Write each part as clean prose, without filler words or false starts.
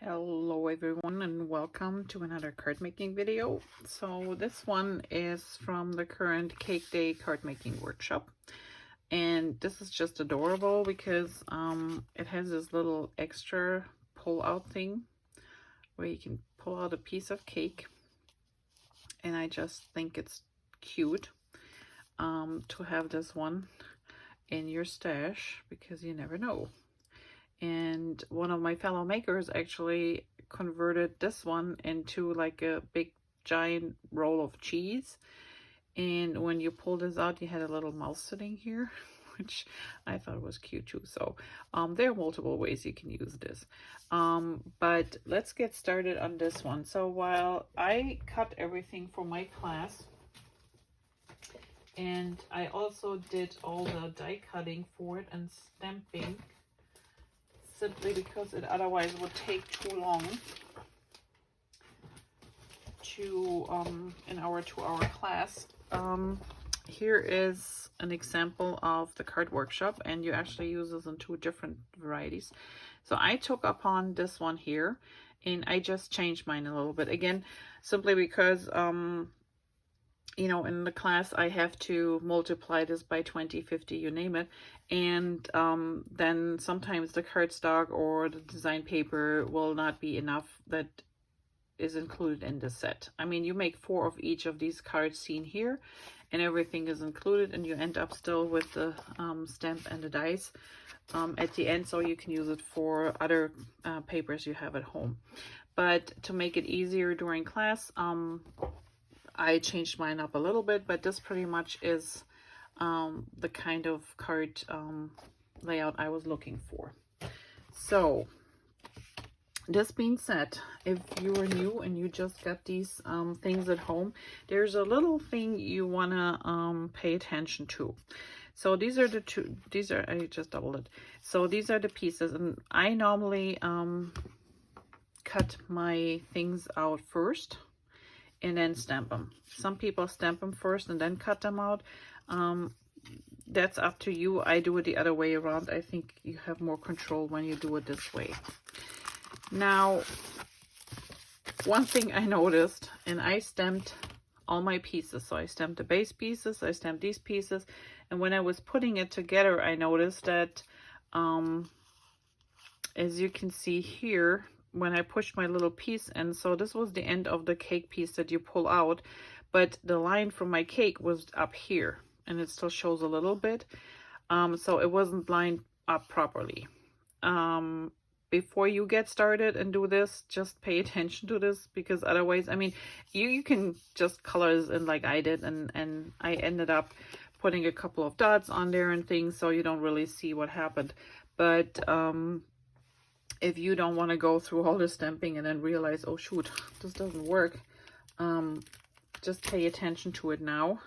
Hello everyone and welcome to another card making video. So this one is from the current Cake Day card making workshop, and this is just adorable because it has this little extra pull out thing where you can pull out a piece of cake, and I just think it's cute to have this one in your stash because you never know. And one of my fellow makers actually converted this one into like a big giant roll of cheese, and when you pull this out you had a little mouse sitting here, which I thought was cute too. So there are multiple ways you can use this, but let's get started on this one. So while I cut everything for my class, and I also did all the die cutting for it and stamping, simply because it otherwise would take too long to in our 2-hour class. Here is an example of the card workshop, and you actually use this in 2 different varieties. So I took upon this one here, and I just changed mine a little bit, again simply because you know, in the class I have to multiply this by 20, 50, you name it, and then sometimes the cardstock or the design paper will not be enough that is included in the set. I mean, you make 4 of each of these cards seen here, and everything is included, and you end up still with the stamp and the dies at the end, so you can use it for other papers you have at home. But to make it easier during class, I changed mine up a little bit, but this pretty much is the kind of card layout I was looking for. So this being said, if you are new and you just got these things at home, there's a little thing you want to pay attention to. So these are the I just doubled it. So these are the pieces, and I normally cut my things out first and then stamp them. Some people stamp them first and then cut them out. That's up to you. I do it the other way around. I think you have more control when you do it this way. Now, one thing I noticed, and I stamped all my pieces. So I stamped the base pieces, I stamped these pieces, and when I was putting it together, I noticed that, as you can see here, when I pushed my little piece in, so this was the end of the cake piece that you pull out, but the line from my cake was up here, and it still shows a little bit, so it wasn't lined up properly. Before you get started and do this, just pay attention to this, because otherwise, I mean, you can just color this in like I did, and I ended up putting a couple of dots on there and things, so you don't really see what happened. But if you don't want to go through all the stamping and then realize, oh shoot, this doesn't work, just pay attention to it now,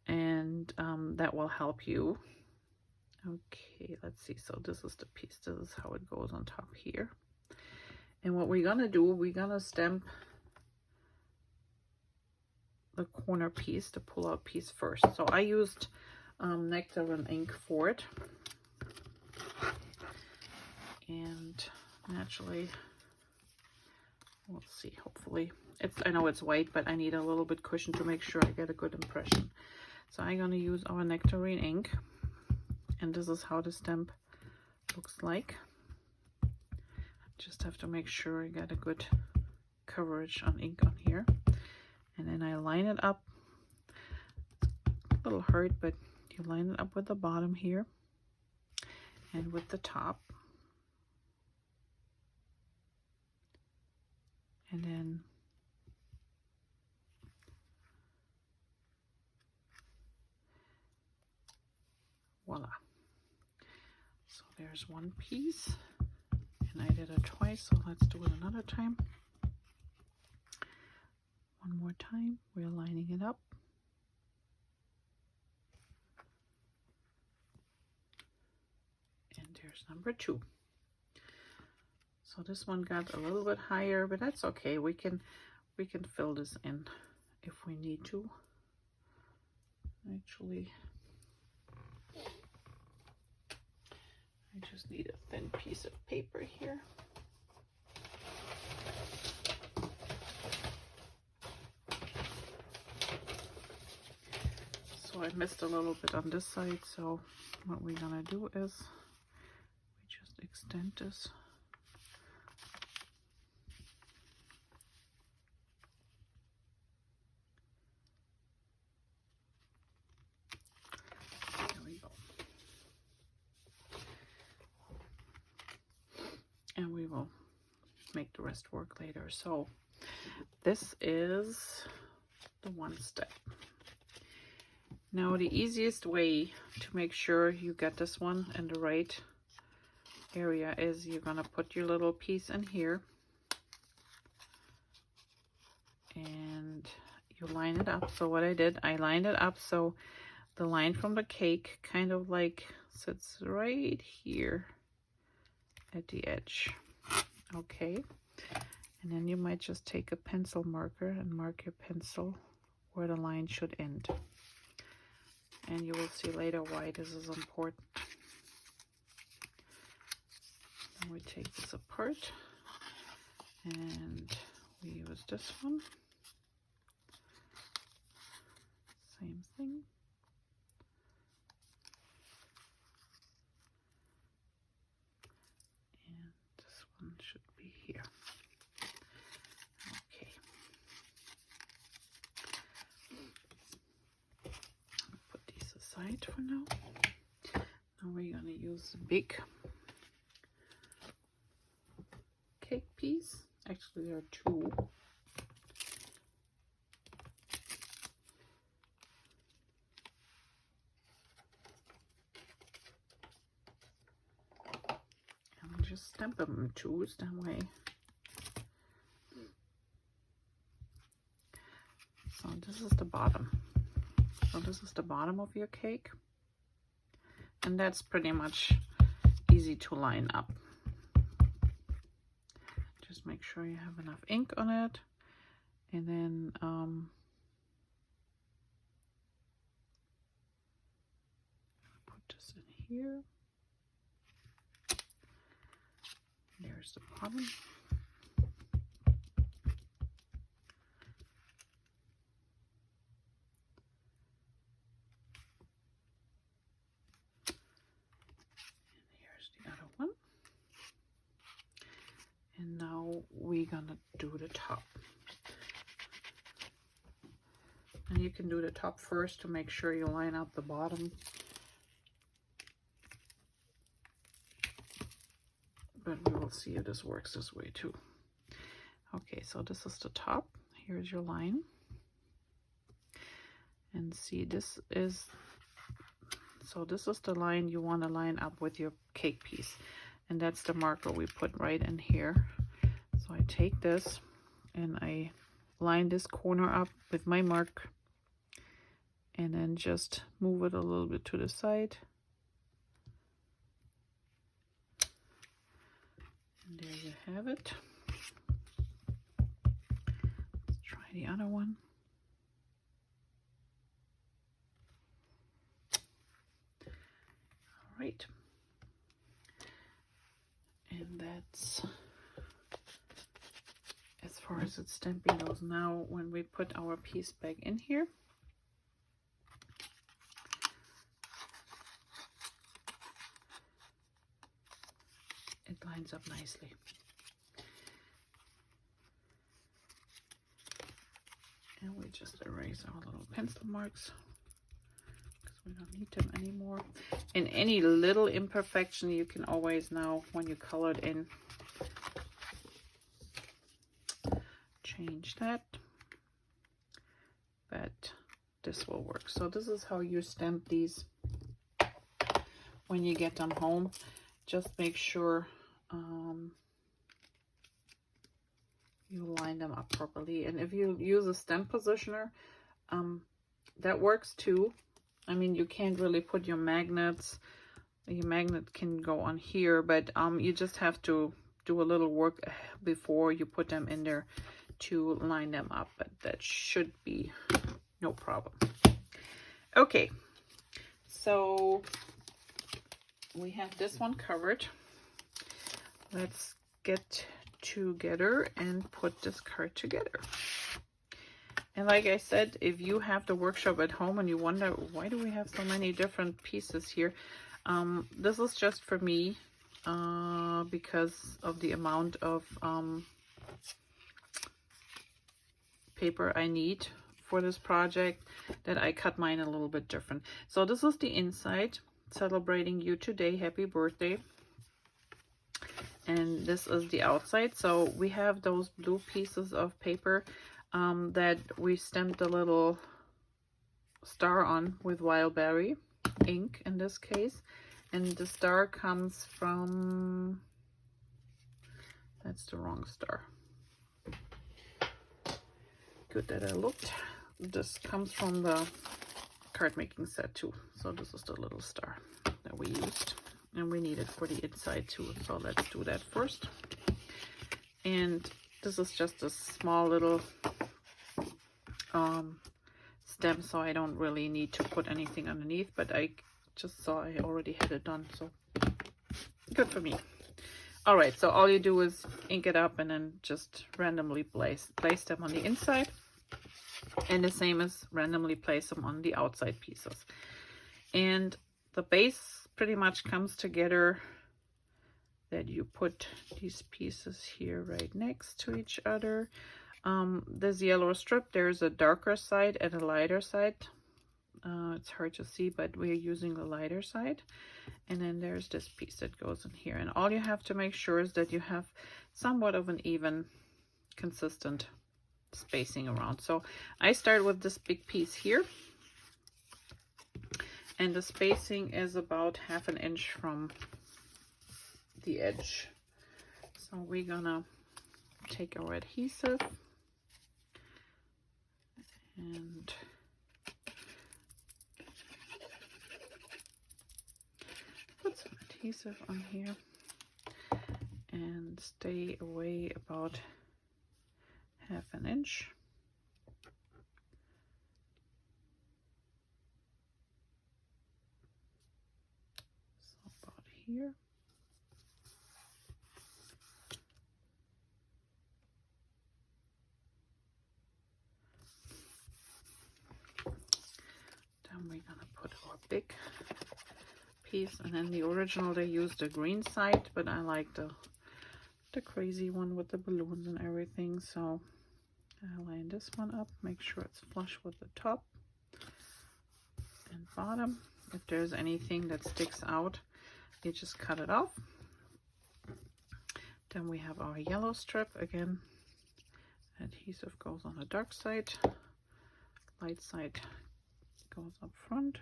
and that will help you. Okay, let's see. So this is the piece. This is how it goes on top here. And what we're gonna do, we're gonna stamp the corner piece, the pull-out piece first. So I used nectarine ink for it. And naturally, we'll see, hopefully I know it's white, but I need a little bit cushion to make sure I get a good impression. So I'm going to use our nectarine ink, and this is how the stamp looks like. Just have to make sure I get a good coverage on ink on here, and then I line it up. It's a little hard, but you line it up with the bottom here and with the top. And then voila. So there's one piece, and I did it twice, so let's do it another time. One more time, we're lining it up. And there's number 2. So this one got a little bit higher, but that's okay. We can fill this in if we need to. Actually, I just need a thin piece of paper here. So I missed a little bit on this side, so what we're gonna do is we just extend this. There we go. And we will make the rest work later. So this is the one step. Now the easiest way to make sure you get this one in the right area is you're gonna put your little piece in here and you line it up. So what I did, I lined it up so the line from the cake kind of like sits right here at the edge. Okay, and then you might just take a pencil marker and mark your pencil where the line should end. And you will see later why this is important. Then we take this apart and we use this one. Same thing. And this one should be here. Okay. Put these aside for now. Now we're going to use the big cake piece. Actually, there are two. And I'll just stamp them in twos that way. So this is the bottom. So this is the bottom of your cake. And that's pretty much easy to line up. Just make sure you have enough ink on it. And then put this in here. There's the bottom. And now we're gonna do the top. And you can do the top first to make sure you line up the bottom. But we will see if this works this way too. Okay, so this is the top. Here's your line. And see, this is the line you want to line up with your cake piece. And that's the marker we put right in here. So I take this and I line this corner up with my mark and then just move it a little bit to the side. And there you have it. Let's try the other one. All right. And that's as far as its stamping goes. Now when we put our piece back in here, it lines up nicely. And we just erase our little pencil marks because we don't need them anymore. And any little imperfection you can always now, when you color it in, change that. But this will work. So this is how you stamp these when you get them home. Just make sure you line them up properly. And if you use a stamp positioner, that works too. I mean, you can't really put your magnets. Your magnet can go on here, but you just have to do a little work before you put them in there to line them up. But that should be no problem. Okay, so we have this one covered. Let's get together and put this card together. And like I said, if you have the workshop at home and you wonder, why do we have so many different pieces here? This is just for me because of the amount of paper I need for this project, that I cut mine a little bit different. So this is the inside, celebrating you today, happy birthday. And this is the outside. So we have those blue pieces of paper that we stamped a little star on with wild berry ink in this case. And the star comes from, that's the wrong star. Good that I looked. This comes from the card making set too. So this is the little star that we used. And we need it for the inside too. So let's do that first. And this is just a small little stem, so I don't really need to put anything underneath, but I just saw I already had it done, so good for me. All right, so all you do is ink it up and then just randomly place them on the inside, and the same as randomly place them on the outside pieces. And the base pretty much comes together that you put these pieces here right next to each other. This yellow strip, there's a darker side and a lighter side. It's hard to see, but we're using the lighter side. And then there's this piece that goes in here. And all you have to make sure is that you have somewhat of an even, consistent spacing around. So I start with this big piece here. And the spacing is about 1/2 inch from the edge. So we're gonna take our adhesive and put some adhesive on here and stay away about 1/2 inch. So about here. We're gonna put our big piece, and then the original they used the green side, but I like the crazy one with the balloons and everything, so I line this one up, make sure it's flush with the top and bottom. If there's anything that sticks out, you just cut it off. Then we have our yellow strip again. Adhesive goes on the dark side, light side goes up front.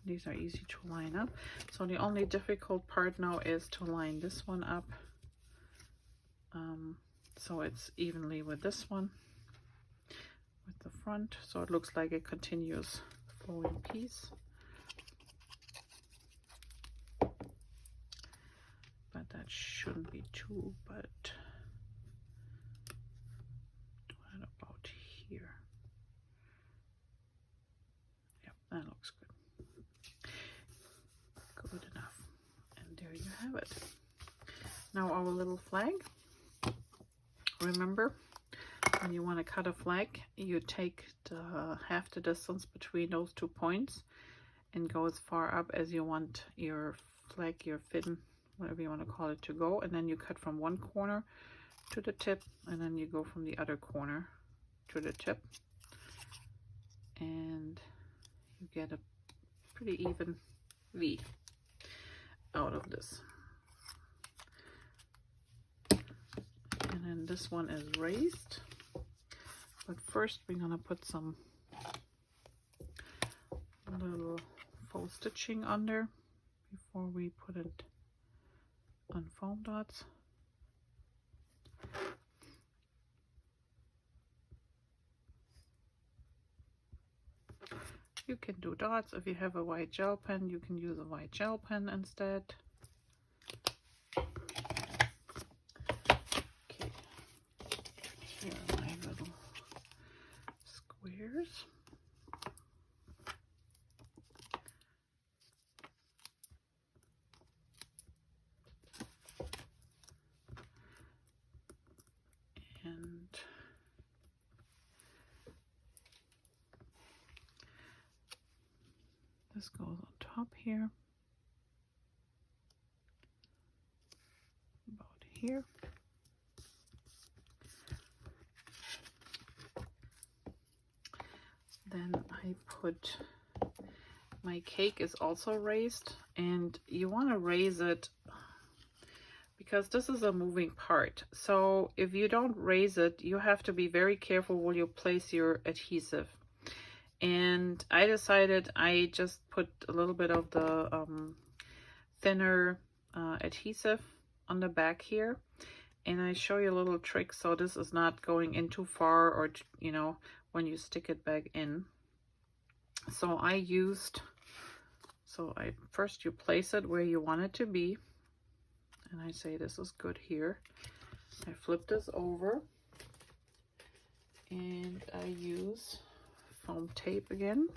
These are easy to line up. So the only difficult part now is to line this one up so it's evenly with this one, with the front, so it looks like a continuous flowing piece. But that shouldn't be too, but what about here? Yep, that looks good. Good enough. And there you have it. Now our little flag. Remember, when you want to cut a flag, you take half the distance between those 2 points and go as far up as you want your flag, your fin, whatever you want to call it, to go. And then you cut from one corner to the tip, and then you go from the other corner to the tip. And you get a pretty even V out of this. And then this one is raised, but first we're gonna put some little faux stitching under before we put it on foam dots. You can do dots. If you have a white gel pen, you can use a white gel pen instead. Here are my little squares. And this goes on top here, about here. Then I put, my cake is also raised, and you want to raise it because this is a moving part. So if you don't raise it, you have to be very careful where you place your adhesive. And I decided I just put a little bit of the thinner adhesive on the back here, and I show you a little trick so this is not going in too far, or you know, when you stick it back in. So first you place it where you want it to be, and I say this is good here. I flip this over and I use foam tape again.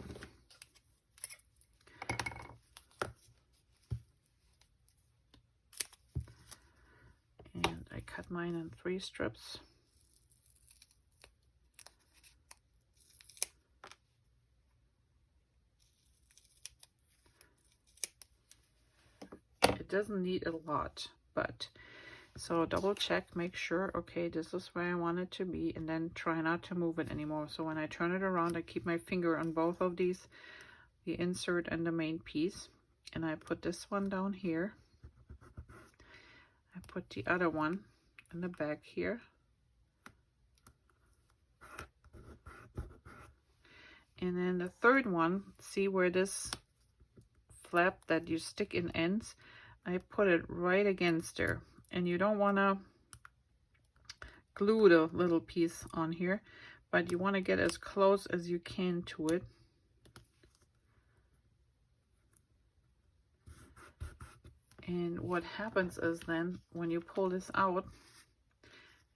And I cut mine in 3 strips. It doesn't need a lot, but so double check, make sure, okay, this is where I want it to be, and then try not to move it anymore. So when I turn it around, I keep my finger on both of these, the insert and the main piece, and I put this one down here. I put the other one in the back here. And then the third one, see where this flap that you stick in ends, I put it right against there. And you don't want to glue the little piece on here, but you want to get as close as you can to it. And what happens is then when you pull this out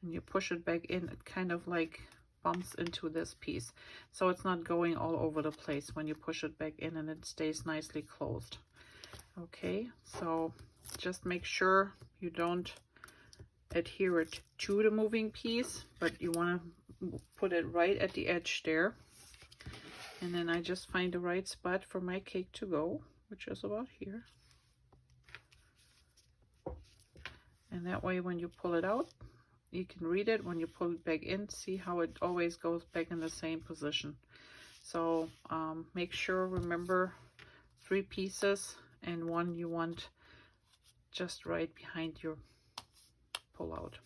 and you push it back in, it kind of like bumps into this piece. So it's not going all over the place when you push it back in, and it stays nicely closed. Okay, so just make sure you don't adhere it to the moving piece, but you want to put it right at the edge there. And then I just find the right spot for my cake to go, which is about here. And that way when you pull it out, you can read it. When you pull it back in, see how it always goes back in the same position. So make sure, remember, 3 pieces, and one you want just right behind your pull out.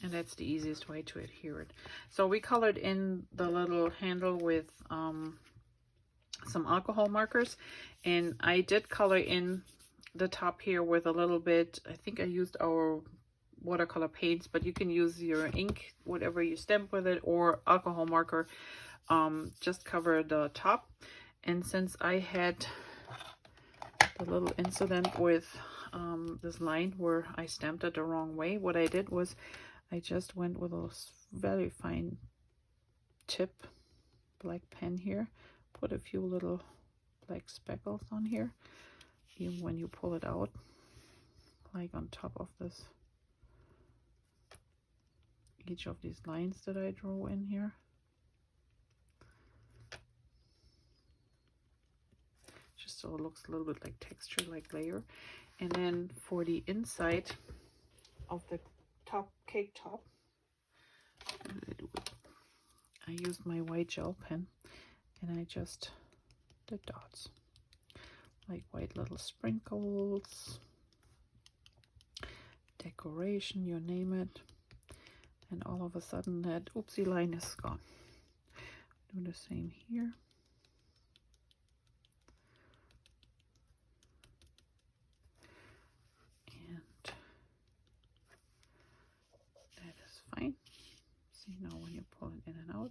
And that's the easiest way to adhere it. So we colored in the little handle with some alcohol markers, and I did color in the top here with a little bit, I think I used our watercolor paints, but you can use your ink, whatever you stamp with it, or alcohol marker. Just cover the top. And since I had the little incident with this line where I stamped it the wrong way, what I did was I just went with a very fine tip black pen here, put a few little black speckles on here, even when you pull it out, like on top of this, each of these lines that I drew in here. Just so it looks a little bit like texture, like layer. And then for the inside of the top, cake top, I used my white gel pen and I just did dots, like white little sprinkles, decoration, you name it. And all of a sudden that oopsie line is gone. Do the same here. Fine. See, now when you pull it in and out,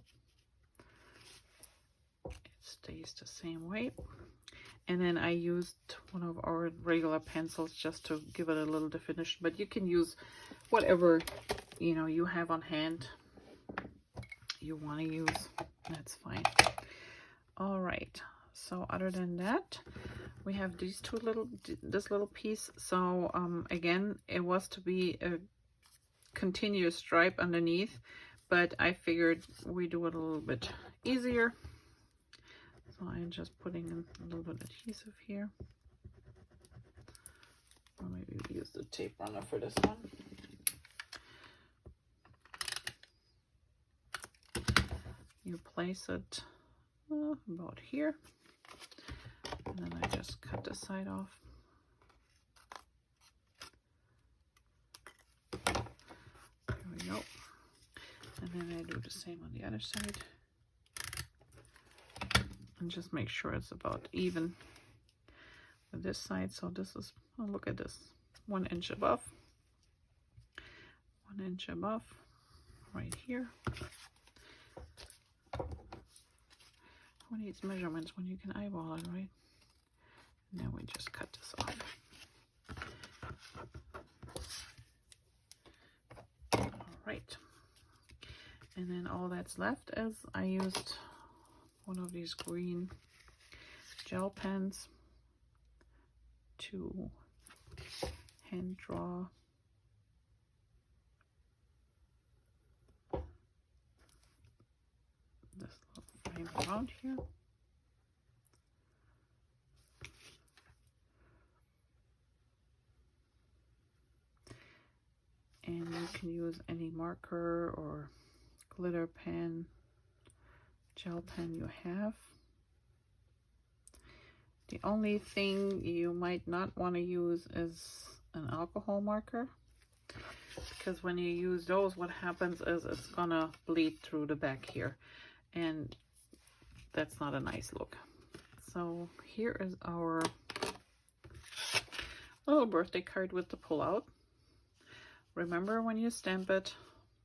it stays the same way. And then I used one of our regular pencils just to give it a little definition, but you can use whatever, you know, you have on hand you want to use. That's fine. All right, so other than that, we have these two this little piece. So again, it was to be a continuous stripe underneath, but I figured we do it a little bit easier. So I'm just putting in a little bit of adhesive here. Or maybe we use the tape runner for this one. You place it about here, and then I just cut the side off. There we go. And then I do the same on the other side. And just make sure it's about even with this side. So this is, oh, look at this, 1 inch above, 1 inch above, right here. Who needs measurements when you can eyeball it, right? And then we just cut this off. All right. And then all that's left is I used one of these green gel pens to hand draw this little frame around here. And you can use any marker or glitter pen, gel pen you have. The only thing you might not want to use is an alcohol marker, because when you use those, what happens is it's gonna bleed through the back here, and that's not a nice look. So here is our little birthday card with the pull-out. Remember when you stamp it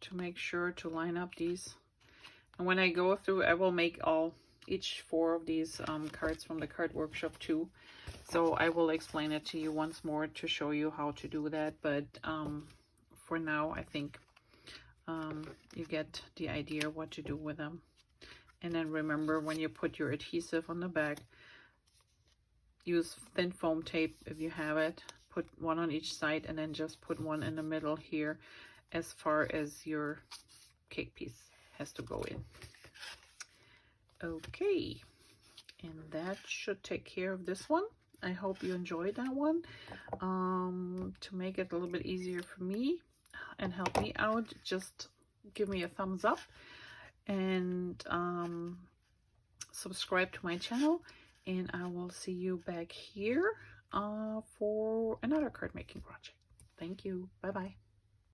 to make sure to line up these. And when I go through, I will make each 4 of these cards from the card workshop too. So I will explain it to you once more to show you how to do that. But for now, I think you get the idea what to do with them. And then remember, when you put your adhesive on the back, use thin foam tape if you have it. Put 1 on each side and then just put 1 in the middle here as far as your cake piece has to go in. Okay, and that should take care of this one. I hope you enjoyed that one. To make it a little bit easier for me and help me out, just give me a thumbs up and subscribe to my channel, and I will see you back here for another card making project. Thank you. Bye bye.